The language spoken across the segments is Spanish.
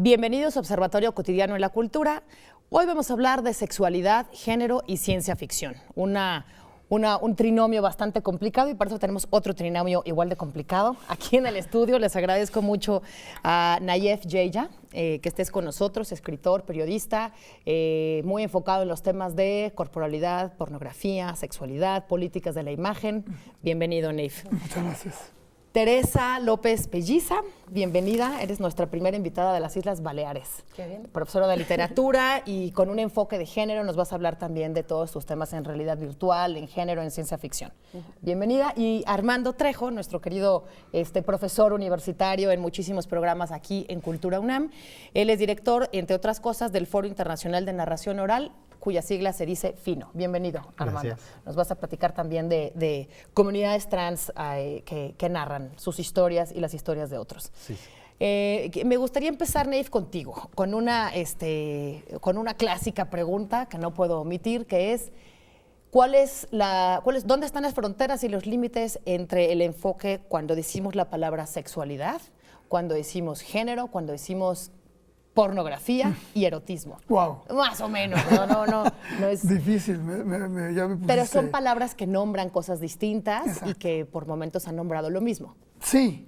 Bienvenidos a Observatorio Cotidiano en la Cultura. Hoy vamos a hablar de sexualidad, género y ciencia ficción. Un trinomio bastante complicado y por eso tenemos otro trinomio igual de complicado. Aquí en el estudio les agradezco mucho a Nayef Yeya, que estés con nosotros, escritor, periodista, muy enfocado en los temas de corporalidad, pornografía, sexualidad, políticas de la imagen. Bienvenido, Nayef. Muchas gracias. Teresa López Pelliza, bienvenida. Eres nuestra primera invitada de las Islas Baleares. Qué bien. Profesora de literatura y con un enfoque de género nos vas a hablar también de todos tus temas en realidad virtual, en género, en ciencia ficción. Bienvenida. Y Armando Trejo, nuestro querido profesor universitario en muchísimos programas aquí en Cultura UNAM. Él es director, entre otras cosas, del Foro Internacional de Narración Oral, cuya sigla se dice FINO. Bienvenido, Armando. Gracias. Nos vas a platicar también de comunidades trans que narran sus historias y las historias de otros. Sí. Me gustaría empezar, Nayef, contigo, con una clásica pregunta que no puedo omitir, que es ¿dónde están las fronteras y los límites entre el enfoque cuando decimos la palabra sexualidad, cuando decimos género, cuando decimos pornografía y erotismo? Wow. Más o menos, no es difícil, ya me pusiste. Pero son palabras que nombran cosas distintas. Exacto. Y que por momentos han nombrado lo mismo. Sí,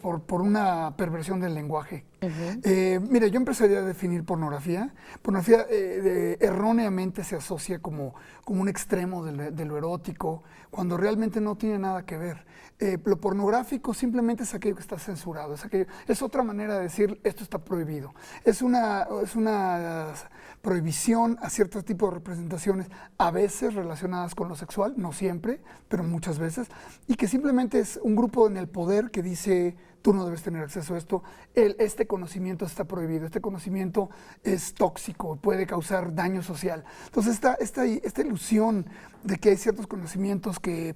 por una perversión del lenguaje. Mira, yo empezaría a definir pornografía. Pornografía erróneamente se asocia como un extremo de lo erótico, cuando realmente no tiene nada que ver. Lo pornográfico simplemente es aquello que está censurado, es otra manera de decir esto está prohibido. Es una prohibición a ciertos tipos de representaciones, a veces relacionadas con lo sexual, no siempre, pero muchas veces, y que simplemente es un grupo en el poder que dice: tú no debes tener acceso a esto, este conocimiento está prohibido, este conocimiento es tóxico, puede causar daño social. Entonces esta ilusión de que hay ciertos conocimientos que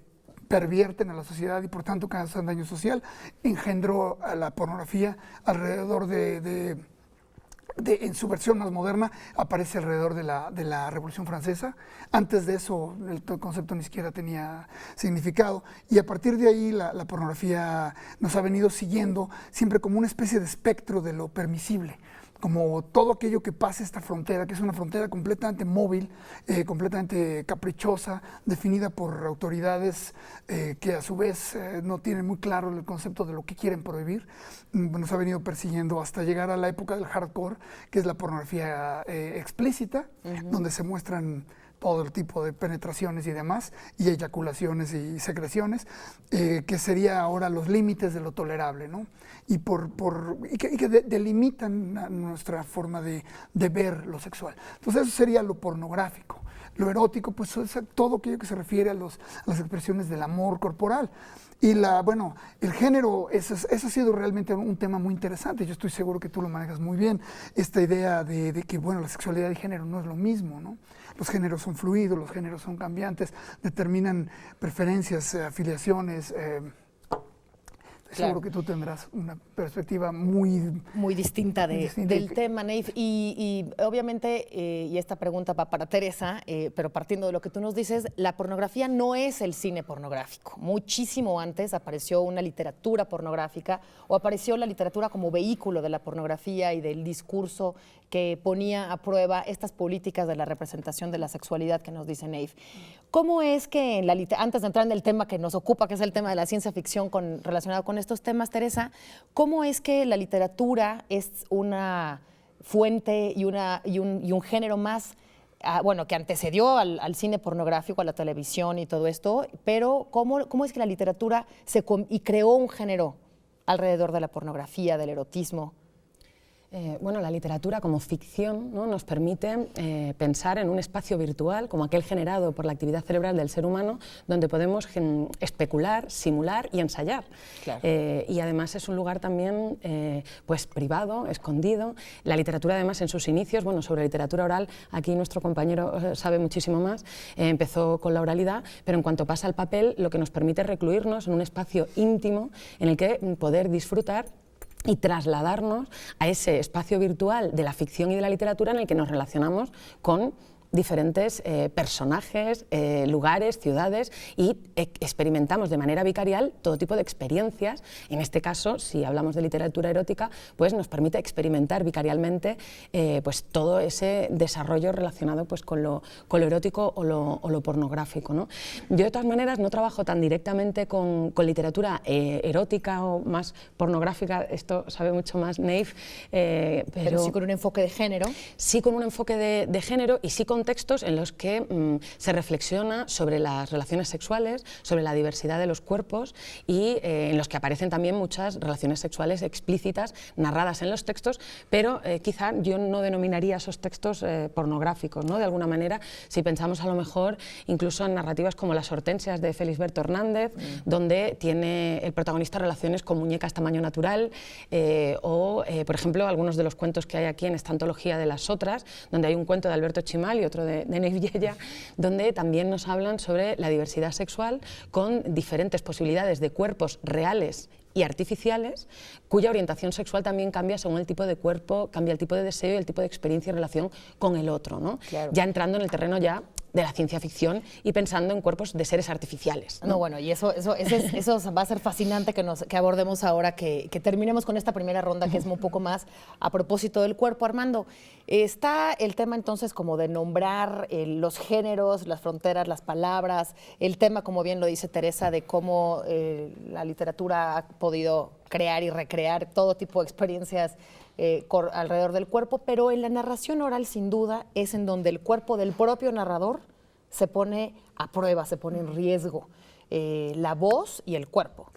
pervierten a la sociedad y por tanto causan daño social, engendró a la pornografía alrededor en su versión más moderna, aparece alrededor de la Revolución Francesa. Antes de eso, el concepto ni siquiera tenía significado. Y a partir de ahí, la pornografía nos ha venido siguiendo siempre como una especie de espectro de lo permisible, como todo aquello que pasa esta frontera, que es una frontera completamente móvil, completamente caprichosa, definida por autoridades que a su vez no tienen muy claro el concepto de lo que quieren prohibir. Nos ha venido persiguiendo hasta llegar a la época del hardcore, que es la pornografía explícita, donde se muestran todo el tipo de penetraciones y demás, y eyaculaciones y secreciones, que sería ahora los límites de lo tolerable, ¿no? Y que delimitan nuestra forma de ver lo sexual. Entonces eso sería lo pornográfico. Lo erótico, pues es todo aquello que se refiere a las expresiones del amor corporal. Y el género, eso ha sido realmente un tema muy interesante. Yo estoy seguro que tú lo manejas muy bien. Esta idea de que, la sexualidad y género no es lo mismo, ¿no? Los géneros son fluidos, los géneros son cambiantes, determinan preferencias, afiliaciones. Seguro que tú tendrás una perspectiva muy distinta del tema, Nayef. Y obviamente, y esta pregunta va para Teresa, pero partiendo de lo que tú nos dices, la pornografía no es el cine pornográfico. Muchísimo antes apareció una literatura pornográfica, o apareció la literatura como vehículo de la pornografía y del discurso que ponía a prueba estas políticas de la representación de la sexualidad que nos dice Nayef. ¿Cómo es que, antes de entrar en el tema que nos ocupa, que es el tema de la ciencia ficción relacionado con estos temas, Teresa, cómo es que la literatura es una fuente y un género más, que antecedió al cine pornográfico, a la televisión y todo esto, pero cómo es que la literatura creó un género alrededor de la pornografía, del erotismo? La literatura como ficción, ¿no?, nos permite pensar en un espacio virtual como aquel generado por la actividad cerebral del ser humano, donde podemos especular, simular y ensayar. Claro. Y además es un lugar también privado, escondido. La literatura además en sus inicios, sobre literatura oral, aquí nuestro compañero sabe muchísimo más, empezó con la oralidad, pero en cuanto pasa al papel, lo que nos permite es recluirnos en un espacio íntimo en el que poder disfrutar y trasladarnos a ese espacio virtual de la ficción y de la literatura en el que nos relacionamos con diferentes personajes, lugares, ciudades y experimentamos de manera vicarial todo tipo de experiencias. En este caso, si hablamos de literatura erótica, pues nos permite experimentar vicarialmente pues todo ese desarrollo relacionado pues con lo erótico o lo pornográfico, ¿no? Yo de todas maneras no trabajo tan directamente con literatura erótica o más pornográfica, esto sabe mucho más Neve, pero sí con un enfoque de género. Sí con un enfoque de género y sí con textos en los que se reflexiona sobre las relaciones sexuales, sobre la diversidad de los cuerpos y en los que aparecen también muchas relaciones sexuales explícitas narradas en los textos, pero quizá yo no denominaría esos textos pornográficos, ¿no? De alguna manera, si pensamos a lo mejor incluso en narrativas como Las hortensias de Felisberto Hernández, donde tiene el protagonista relaciones con muñecas tamaño natural, por ejemplo, algunos de los cuentos que hay aquí en esta antología de Las otras, donde hay un cuento de Alberto Chimal y otro de Neve Yella, donde también nos hablan sobre la diversidad sexual con diferentes posibilidades de cuerpos reales y artificiales, cuya orientación sexual también cambia según el tipo de cuerpo, cambia el tipo de deseo y el tipo de experiencia y relación con el otro, ¿no? Claro. Ya entrando en el terreno ya de la ciencia ficción y pensando en cuerpos de seres artificiales, ¿no? No, bueno, y eso va a ser fascinante que abordemos ahora, que terminemos con esta primera ronda, que es un poco más a propósito del cuerpo. Armando, está el tema entonces como de nombrar los géneros, las fronteras, las palabras, el tema, como bien lo dice Teresa, de cómo la literatura ha podido crear y recrear todo tipo de experiencias alrededor del cuerpo, pero en la narración oral, sin duda, es en donde el cuerpo del propio narrador se pone a prueba, se pone en riesgo, la voz y el cuerpo.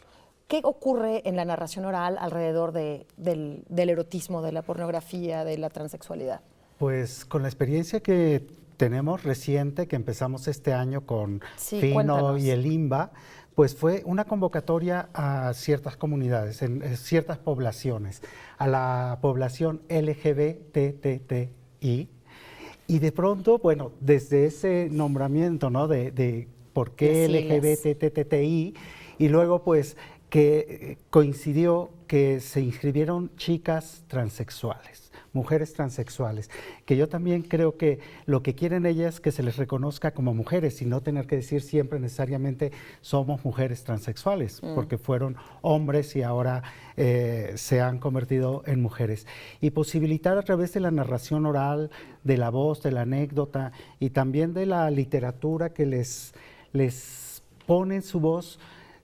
¿Qué ocurre en la narración oral alrededor del erotismo, de la pornografía, de la transexualidad? Pues con la experiencia que tenemos reciente, que empezamos este año con Fino cuéntanos. y el IMBA, pues fue una convocatoria a ciertas comunidades, en ciertas poblaciones, a la población LGBTTI, y de pronto, bueno, desde ese nombramiento, ¿no?, de por qué LGBTTI, y luego pues que coincidió que se inscribieron chicas transexuales, mujeres transexuales, que yo también creo que lo que quieren ellas es que se les reconozca como mujeres y no tener que decir siempre necesariamente somos mujeres transexuales, porque fueron hombres y ahora se han convertido en mujeres. Y posibilitar a través de la narración oral, de la voz, de la anécdota y también de la literatura que les pone en su voz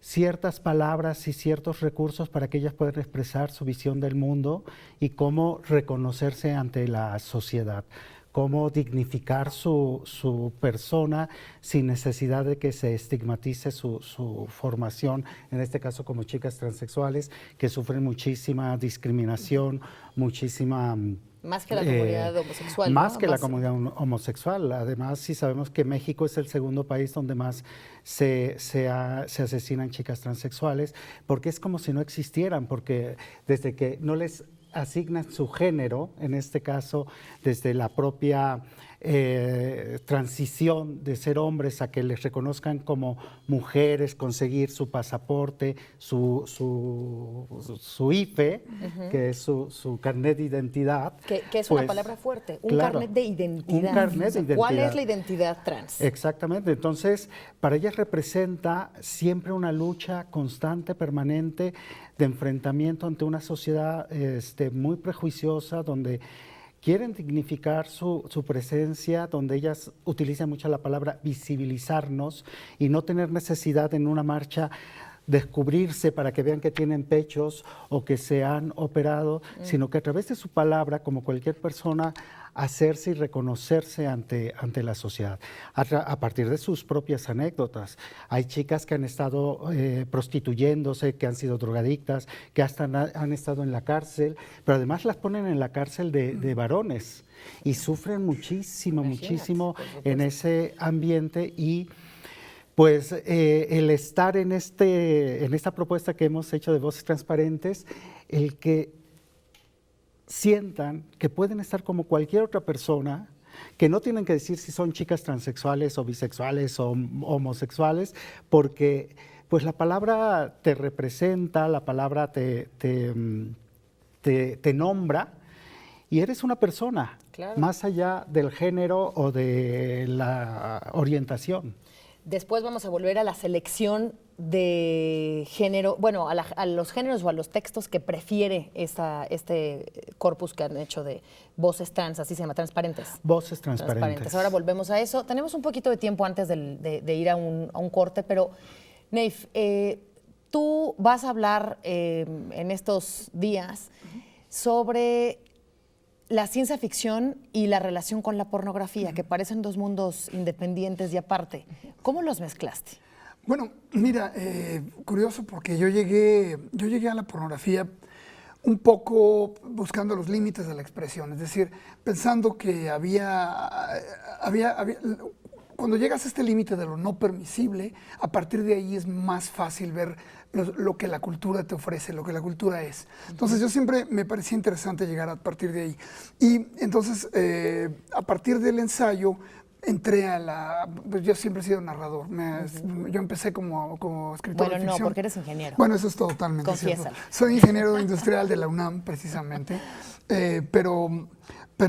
ciertas palabras y ciertos recursos para que ellas puedan expresar su visión del mundo y cómo reconocerse ante la sociedad, cómo dignificar su persona sin necesidad de que se estigmatice su formación, en este caso como chicas transexuales que sufren muchísima discriminación, muchísima... Más que la comunidad homosexual, Más ¿no? que la comunidad homosexual. Además, sí sabemos que México es el segundo país donde más se asesinan chicas transexuales, porque es como si no existieran, porque desde que no les asignan su género, en este caso desde la propia transición de ser hombres a que les reconozcan como mujeres, conseguir su pasaporte, su IFE, que es su carnet de identidad. Que es pues, una palabra fuerte, un claro, carnet de identidad. Un carnet de identidad. ¿Cuál es la identidad trans? Exactamente, entonces para ellas representa siempre una lucha constante, permanente, de enfrentamiento ante una sociedad muy prejuiciosa, donde quieren dignificar su presencia, donde ellas utilizan mucho la palabra visibilizarnos y no tener necesidad en una marcha descubrirse para que vean que tienen pechos o que se han operado, sino que a través de su palabra, como cualquier persona, hacerse y reconocerse ante la sociedad, a partir de sus propias anécdotas. Hay chicas que han estado prostituyéndose, que han sido drogadictas, que hasta han estado en la cárcel, pero además las ponen en la cárcel de varones y sufren muchísimo en ese ambiente y pues el estar en esta propuesta que hemos hecho de Voces Transparentes, el que sientan que pueden estar como cualquier otra persona, que no tienen que decir si son chicas transexuales o bisexuales o homosexuales, porque pues la palabra te representa, la palabra te nombra, y eres una persona, Claro. más allá del género o de la orientación. Después vamos a volver a la selección de género, bueno, a los géneros o a los textos que prefiere este corpus que han hecho de voces trans, así se llama, transparentes. Voces transparentes. Ahora volvemos a eso. Tenemos un poquito de tiempo antes de ir a un corte, pero Neif, tú vas a hablar en estos días sobre la ciencia ficción y la relación con la pornografía, que parecen dos mundos independientes y aparte. ¿Cómo los mezclaste? Bueno, mira, curioso porque yo llegué a la pornografía un poco buscando los límites de la expresión, es decir, pensando que cuando llegas a este límite de lo no permisible, a partir de ahí es más fácil ver lo que la cultura te ofrece, lo que la cultura es. Entonces yo siempre me parecía interesante llegar a partir de ahí. Y entonces, a partir del ensayo, entré pues yo siempre he sido narrador. Yo empecé como escritor de ficción. No, porque eres ingeniero. Bueno, eso es totalmente Confiésalo. cierto. Soy ingeniero industrial de la UNAM, precisamente. Pero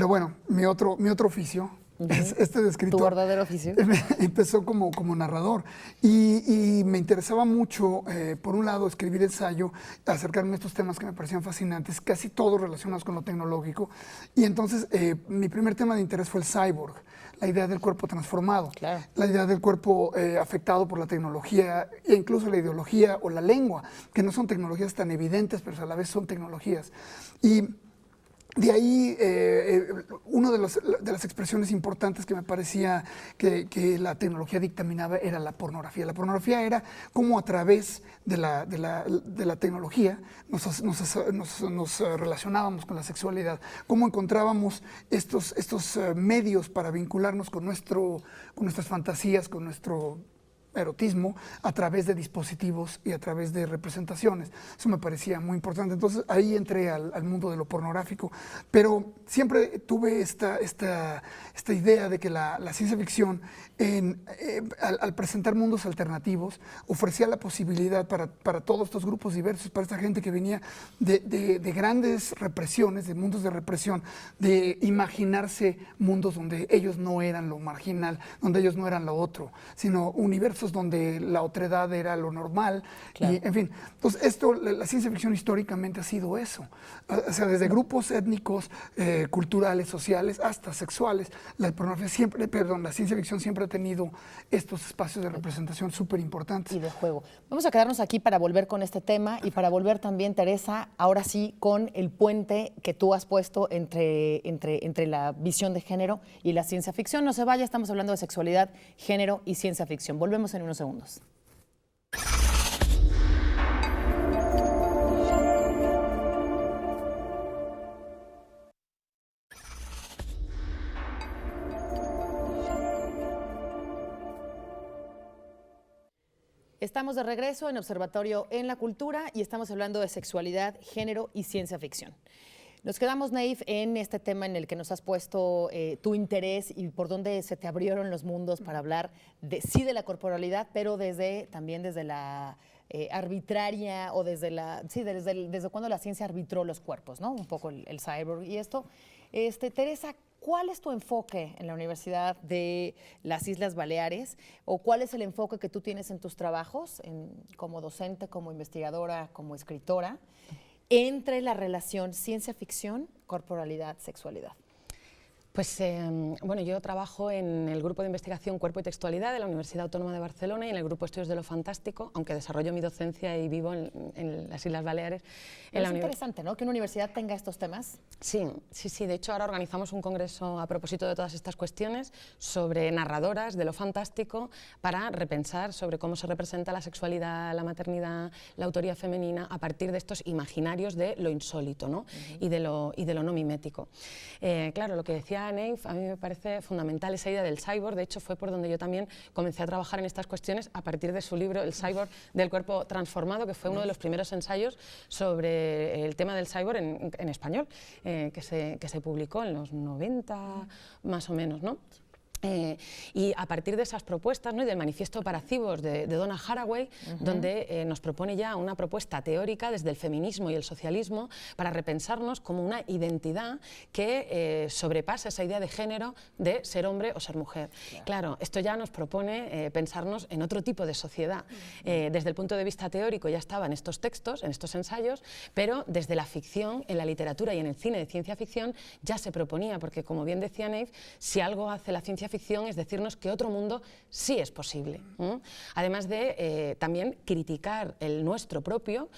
bueno, mi otro oficio, este de escritor. ¿Tu verdadero oficio? Empezó como narrador y me interesaba mucho, por un lado, escribir ensayo, acercarme a estos temas que me parecían fascinantes, casi todos relacionados con lo tecnológico. Y entonces mi primer tema de interés fue el cyborg, la idea del cuerpo transformado, claro, la idea del cuerpo afectado por la tecnología e incluso la ideología o la lengua, que no son tecnologías tan evidentes, pero a la vez son tecnologías. Y de ahí, una de las expresiones importantes que me parecía que la tecnología dictaminaba era la pornografía. La pornografía era cómo a través de la tecnología nos relacionábamos con la sexualidad, cómo encontrábamos estos medios para vincularnos con nuestras fantasías, con nuestro erotismo a través de dispositivos y a través de representaciones. Eso me parecía muy importante. Entonces ahí entré al mundo de lo pornográfico, pero siempre tuve esta idea de que la ciencia ficción, al presentar mundos alternativos, ofrecía la posibilidad para todos estos grupos diversos, para esta gente que venía de grandes represiones, de mundos de represión, de imaginarse mundos donde ellos no eran lo marginal, donde ellos no eran lo otro, sino universos donde la otredad era lo normal. Claro. Y, en fin, entonces la ciencia ficción históricamente ha sido eso. O sea, desde grupos étnicos, culturales, sociales, hasta sexuales. La ciencia ficción siempre ha tenido estos espacios de representación súper importantes. Y de juego. Vamos a quedarnos aquí para volver con este tema y para volver también, Teresa, ahora sí, con el puente que tú has puesto entre la visión de género y la ciencia ficción. No se vaya, estamos hablando de sexualidad, género y ciencia ficción. Volvemos en unos segundos. Estamos de regreso en Observatorio en la Cultura y estamos hablando de sexualidad, género y ciencia ficción. Nos quedamos, Neif, en este tema en el que nos has puesto tu interés y por dónde se te abrieron los mundos para hablar de la corporalidad, pero también desde la arbitraria o desde cuando la ciencia arbitró los cuerpos, ¿no? Un poco el cyborg y esto. Teresa, ¿cuál es tu enfoque en la Universidad de las Islas Baleares o cuál es el enfoque que tú tienes en tus trabajos como docente, como investigadora, como escritora, entre la relación ciencia-ficción, corporalidad, sexualidad? Pues bueno, yo trabajo en el grupo de investigación Cuerpo y Textualidad de la Universidad Autónoma de Barcelona y en el grupo Estudios de lo Fantástico, aunque desarrollo mi docencia y vivo en las Islas Baleares. Es interesante, ¿no?, que una universidad tenga estos temas. Sí. De hecho, ahora organizamos un congreso a propósito de todas estas cuestiones sobre narradoras de lo fantástico para repensar sobre cómo se representa la sexualidad, la maternidad, la autoría femenina a partir de estos imaginarios de lo insólito, ¿no? Y de lo no mimético. Claro, lo que decía Neif, a mí me parece fundamental esa idea del cyborg. De hecho, fue por donde yo también comencé a trabajar en estas cuestiones a partir de su libro El cyborg del cuerpo transformado, que fue uno de los primeros ensayos sobre el tema del cyborg en español, que se publicó en los 90 más o menos, ¿no? Y a partir de esas propuestas, ¿no?, y del manifiesto para cibos de Donna Haraway, donde nos propone ya una propuesta teórica desde el feminismo y el socialismo para repensarnos como una identidad que sobrepasa esa idea de género de ser hombre o ser mujer. Claro, esto ya nos propone pensarnos en otro tipo de sociedad. Desde el punto de vista teórico ya estaban estos textos, en estos ensayos, pero desde la ficción, en la literatura y en el cine de ciencia ficción ya se proponía, porque como bien decía Neve, si algo hace la ciencia ficción es decirnos que otro mundo sí es posible. Además de también criticar el nuestro propio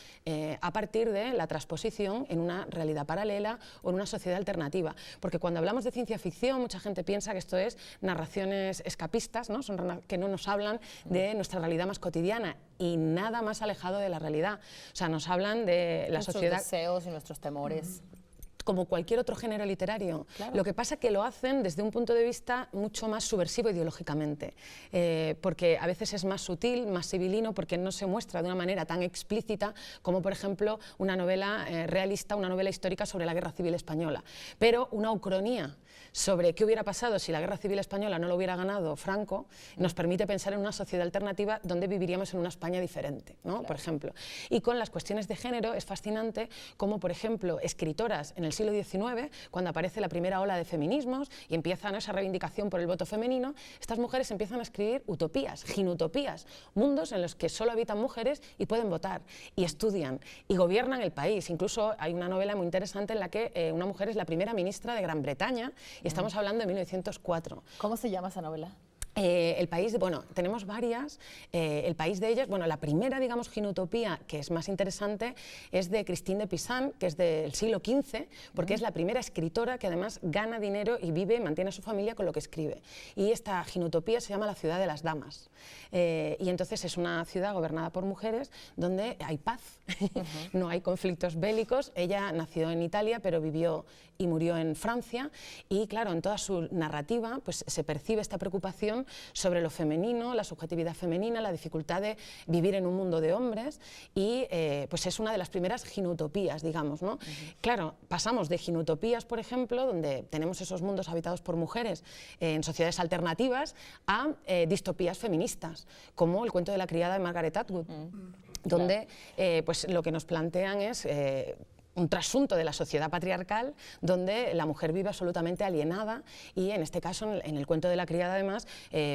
a partir de la transposición en una realidad paralela o en una sociedad alternativa. Porque cuando hablamos de ciencia ficción, mucha gente piensa que esto es narraciones escapistas, ¿no? Que no nos hablan de nuestra realidad más cotidiana y nada más alejado de la realidad. O sea, nos hablan de la sociedad... Nuestros deseos y nuestros temores. Como cualquier otro género literario. Claro. Lo que pasa es que lo hacen desde un punto de vista mucho más subversivo ideológicamente, porque a veces es más sutil, más sibilino, porque no se muestra de una manera tan explícita como, por ejemplo, una novela realista, una novela histórica sobre la Guerra Civil Española. Pero una ucronía sobre qué hubiera pasado si la Guerra Civil Española no lo hubiera ganado Franco nos permite pensar en una sociedad alternativa donde viviríamos en una España diferente, ¿no? Claro. Por ejemplo. Y con las cuestiones de género es fascinante como, por ejemplo, escritoras en el siglo XIX, cuando aparece la primera ola de feminismos y empieza, ¿no?, esa reivindicación por el voto femenino, estas mujeres empiezan a escribir utopías, ginutopías, mundos en los que solo habitan mujeres y pueden votar, y estudian, y gobiernan el país. Incluso hay una novela muy interesante en la que una mujer es la primera ministra de Gran Bretaña, y estamos hablando de 1904. ¿Cómo se llama esa novela? El país, bueno, tenemos varias, el país de ellas, bueno, la primera, digamos, ginutopía que es más interesante es de Christine de Pizan, que es del siglo XV, porque es la primera escritora que además gana dinero y vive, mantiene a su familia con lo que escribe. Y esta ginutopía se llama La ciudad de las damas. Y entonces es una ciudad gobernada por mujeres donde hay paz, no hay conflictos bélicos. Ella nació en Italia, pero vivió y murió en Francia, y claro, en toda su narrativa pues se percibe esta preocupación sobre lo femenino, la subjetividad femenina, la dificultad de vivir en un mundo de hombres, y pues es una de las primeras ginutopías, digamos, ¿no? Claro, pasamos de ginutopías, por ejemplo, donde tenemos esos mundos habitados por mujeres en sociedades alternativas, a distopías feministas, como El cuento de la criada de Margaret Atwood, donde pues lo que nos plantean es un trasunto de la sociedad patriarcal donde la mujer vive absolutamente alienada, y en este caso, en el cuento de la criada, además,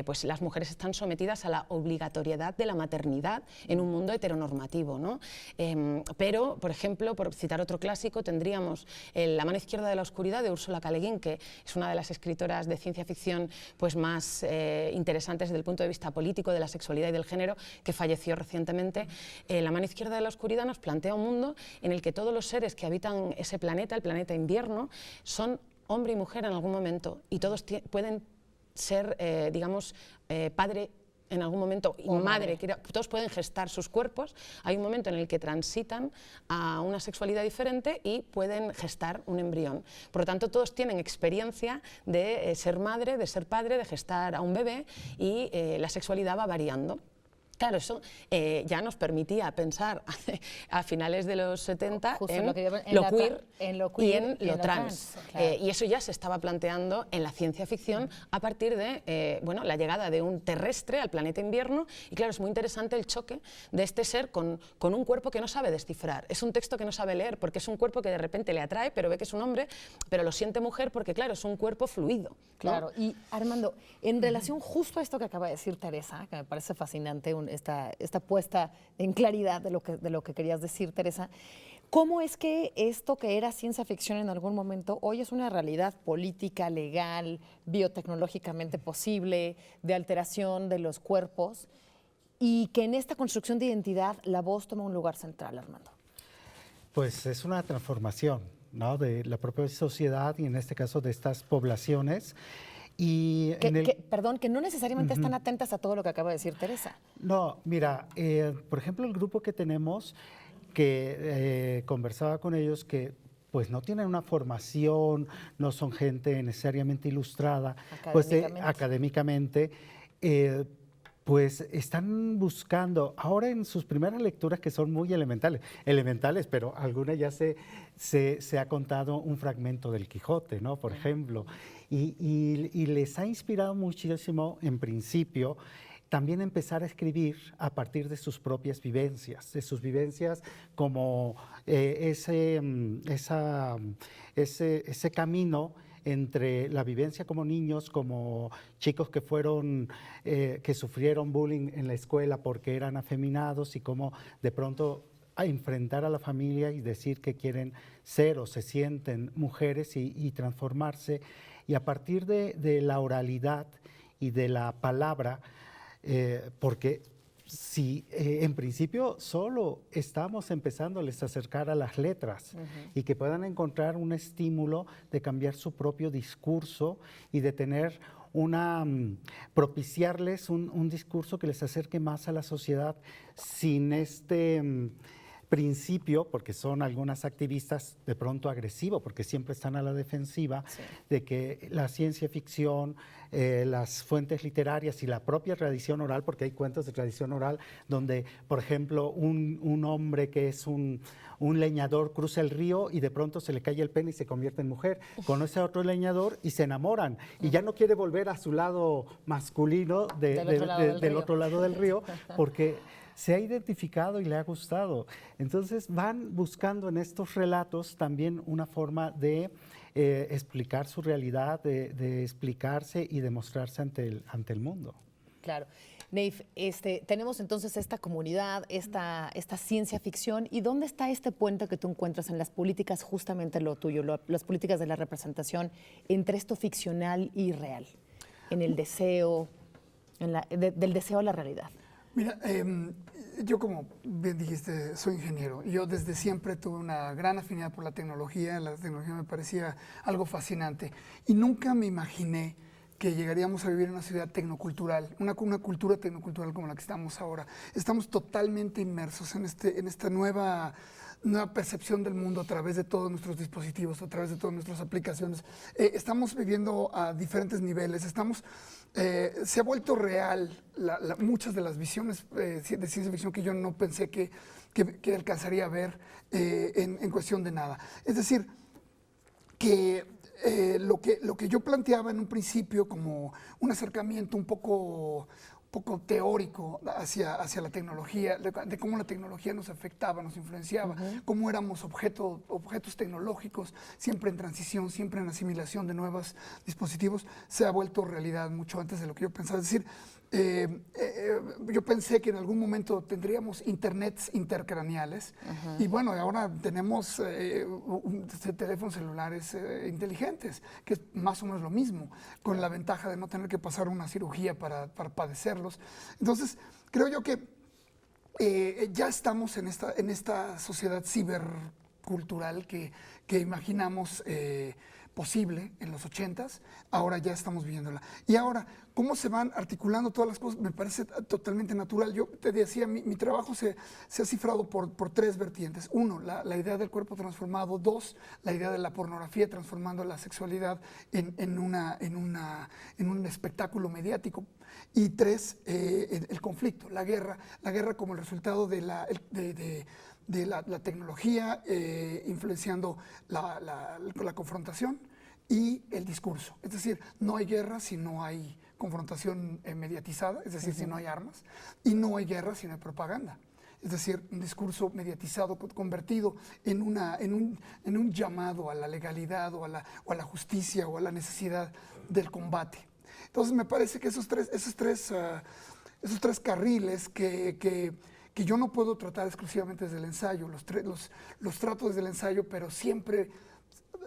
pues las mujeres están sometidas a la obligatoriedad de la maternidad en un mundo heteronormativo, ¿no? Pero, por ejemplo, por citar otro clásico, tendríamos La mano izquierda de la oscuridad de Ursula K. Le Guin, que es una de las escritoras de ciencia ficción pues más interesantes desde el punto de vista político, de la sexualidad y del género, que falleció recientemente. La mano izquierda de la oscuridad nos plantea un mundo en el que todos los seres que habitan ese planeta, el planeta invierno, son hombre y mujer en algún momento, y todos pueden ser, digamos, padre en algún momento y madre, todos pueden gestar sus cuerpos. Hay un momento en el que transitan a una sexualidad diferente y pueden gestar un embrión. Por lo tanto, todos tienen experiencia de ser madre, de ser padre, de gestar a un bebé, y la sexualidad va variando. Claro, eso ya nos permitía pensar a finales de los 70 en lo queer y en lo trans. Claro. Y eso ya se estaba planteando en la ciencia ficción a partir de bueno, la llegada de un terrestre al planeta invierno. Y claro, es muy interesante el choque de este ser con un cuerpo que no sabe descifrar. Es un texto que no sabe leer, porque es un cuerpo que de repente le atrae, pero ve que es un hombre, pero lo siente mujer porque, claro, es un cuerpo fluido, ¿no? Claro. Y Armando, en relación justo a esto que acaba de decir Teresa, que me parece fascinante, esta puesta en claridad de lo que querías decir, Teresa, ¿cómo es que esto que era ciencia ficción en algún momento hoy es una realidad política, legal, biotecnológicamente posible, de alteración de los cuerpos, y que en esta construcción de identidad la voz toma un lugar central, Armando? Pues es una transformación, ¿no?, de la propia sociedad, y en este caso de estas poblaciones. Y perdón, que no necesariamente están atentas a todo lo que acaba de decir Teresa. No, mira, por ejemplo, el grupo que tenemos, que conversaba con ellos, que pues no tienen una formación, no son gente necesariamente ilustrada, académicamente. Pues académicamente, pues están buscando, ahora en sus primeras lecturas que son muy elementales, pero algunas ya se ha contado un fragmento del Quijote, ¿no? Por ejemplo, y les ha inspirado muchísimo, en principio, también empezar a escribir a partir de sus propias vivencias, como ese camino entre la vivencia como niños, como chicos que sufrieron bullying en la escuela porque eran afeminados, y cómo de pronto a enfrentar a la familia y decir que quieren ser o se sienten mujeres y transformarse. Y a partir de la oralidad y de la palabra, porque si en principio solo estamos empezándoles a acercar a las letras y que puedan encontrar un estímulo de cambiar su propio discurso y de tener propiciarles un discurso que les acerque más a la sociedad sin principio, porque son algunas activistas de pronto agresivo, porque siempre están a la defensiva, sí, de que la ciencia ficción, las fuentes literarias y la propia tradición oral, porque hay cuentos de tradición oral donde, por ejemplo, un hombre que es un leñador cruza el río y de pronto se le cae el pene y se convierte en mujer, conoce a otro leñador y se enamoran, y ya no quiere volver a su lado masculino del otro lado del río, porque se ha identificado y le ha gustado. Entonces van buscando en estos relatos también una forma de explicar su realidad, de explicarse y de mostrarse ante el mundo. Claro. Neif, tenemos entonces esta comunidad, esta ciencia ficción, ¿y dónde está este puente que tú encuentras en las políticas, justamente lo tuyo, las políticas de la representación, entre esto ficcional y real, en el deseo, del deseo a la realidad? Mira, yo, como bien dijiste, soy ingeniero. Yo desde siempre tuve una gran afinidad por la tecnología me parecía algo fascinante, y nunca me imaginé que llegaríamos a vivir en una ciudad tecnocultural, una cultura tecnocultural como la que estamos ahora. Estamos totalmente inmersos en esta nueva percepción del mundo a través de todos nuestros dispositivos, a través de todas nuestras aplicaciones. Estamos viviendo a diferentes niveles, se ha vuelto real muchas de las visiones de ciencia ficción que yo no pensé que alcanzaría a ver en cuestión de nada. Es decir, que lo que yo planteaba en un principio como un acercamiento un poco teórico hacia la tecnología, de cómo la tecnología nos afectaba, nos influenciaba, cómo éramos objetos tecnológicos, siempre en transición, siempre en asimilación de nuevos dispositivos, se ha vuelto realidad mucho antes de lo que yo pensaba. Es decir, yo pensé que en algún momento tendríamos internets intercraneales, y bueno, ahora tenemos teléfonos celulares inteligentes, que es más o menos lo mismo, con la ventaja de no tener que pasar una cirugía para padecerlos. Entonces, creo yo que ya estamos en esta sociedad cibercultural que imaginamos posible en los 80s, ahora ya estamos viviéndola. Y ahora, ¿cómo se van articulando todas las cosas? Me parece totalmente natural. Yo te decía, mi trabajo se ha cifrado por tres vertientes. Uno, la idea del cuerpo transformado. Dos, la idea de la pornografía transformando la sexualidad en un espectáculo mediático. Y tres, el conflicto, la guerra como el resultado de la tecnología influenciando la confrontación y el discurso. Es decir, no hay guerra si no hay confrontación mediatizada, es decir, si no hay armas, y no hay guerra si no hay propaganda. Es decir, un discurso mediatizado convertido en un llamado a la legalidad o a la justicia o a la necesidad del combate. Entonces me parece que esos tres carriles que yo no puedo tratar exclusivamente desde el ensayo, los trato desde el ensayo, pero siempre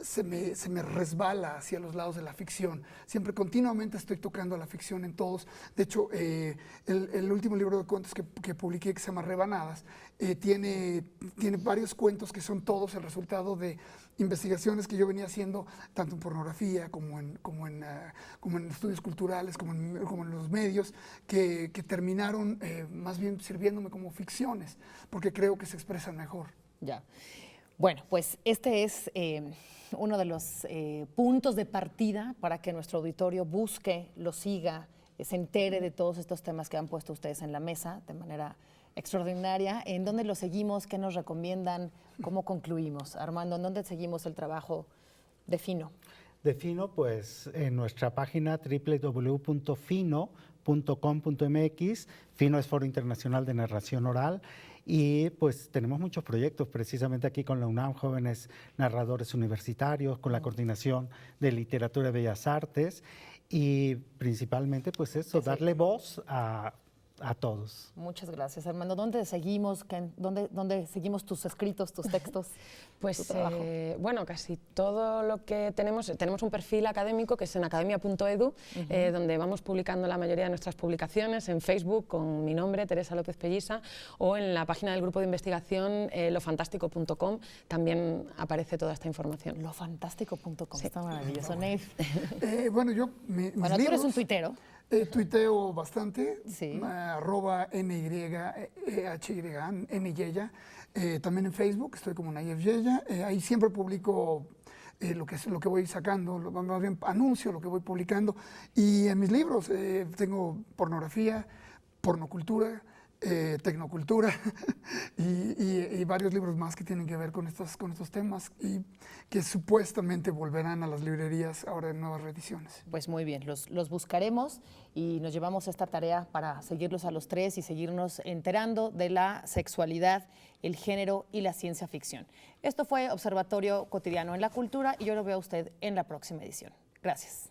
se me resbala hacia los lados de la ficción. Siempre, continuamente estoy tocando la ficción en todos. De hecho, el último libro de cuentos que publiqué, que se llama Rebanadas, tiene varios cuentos que son todos el resultado de investigaciones que yo venía haciendo, tanto en pornografía como en estudios culturales, como en los medios, que terminaron más bien sirviéndome como ficciones, porque creo que se expresan mejor. Ya. Bueno, pues este es uno de los puntos de partida para que nuestro auditorio busque, lo siga se entere de todos estos temas que han puesto ustedes en la mesa de manera extraordinaria. ¿En dónde lo seguimos? ¿Qué nos recomiendan? ¿Cómo concluimos? Armando, ¿en dónde seguimos el trabajo de Fino? De Fino, pues en nuestra página www.fino.com.mx. Fino es Foro Internacional de Narración Oral, y pues tenemos muchos proyectos precisamente aquí con la UNAM, Jóvenes Narradores Universitarios, con la Coordinación de Literatura y Bellas Artes, y principalmente pues eso, darle voz a todos. Muchas gracias, Armando. ¿Dónde seguimos? ¿Dónde seguimos tus escritos, tus textos? Pues bueno, casi todo lo que tenemos un perfil académico que es en academia.edu, donde vamos publicando la mayoría de nuestras publicaciones, en Facebook con mi nombre, Teresa López Pelliza, o en la página del grupo de investigación lofantástico.com también aparece toda esta información. Lofantástico.com, sí. Está maravilloso. Neif. Bueno, yo mis Bueno, tú eres un tuitero. Tuiteo bastante, Sí. @NYEHYA. También en Facebook estoy como Nayef Yeya. Ahí siempre publico lo que voy sacando, más bien anuncio lo que voy publicando. Y en mis libros tengo pornografía, pornocultura, tecnocultura y varios libros más que tienen que ver con estos temas y que supuestamente volverán a las librerías ahora en nuevas reediciones. Pues muy bien, los buscaremos y nos llevamos esta tarea para seguirlos a los tres y seguirnos enterando de la sexualidad, el género y la ciencia ficción. Esto fue Observatorio Cotidiano en la Cultura y yo lo veo a usted en la próxima edición. Gracias.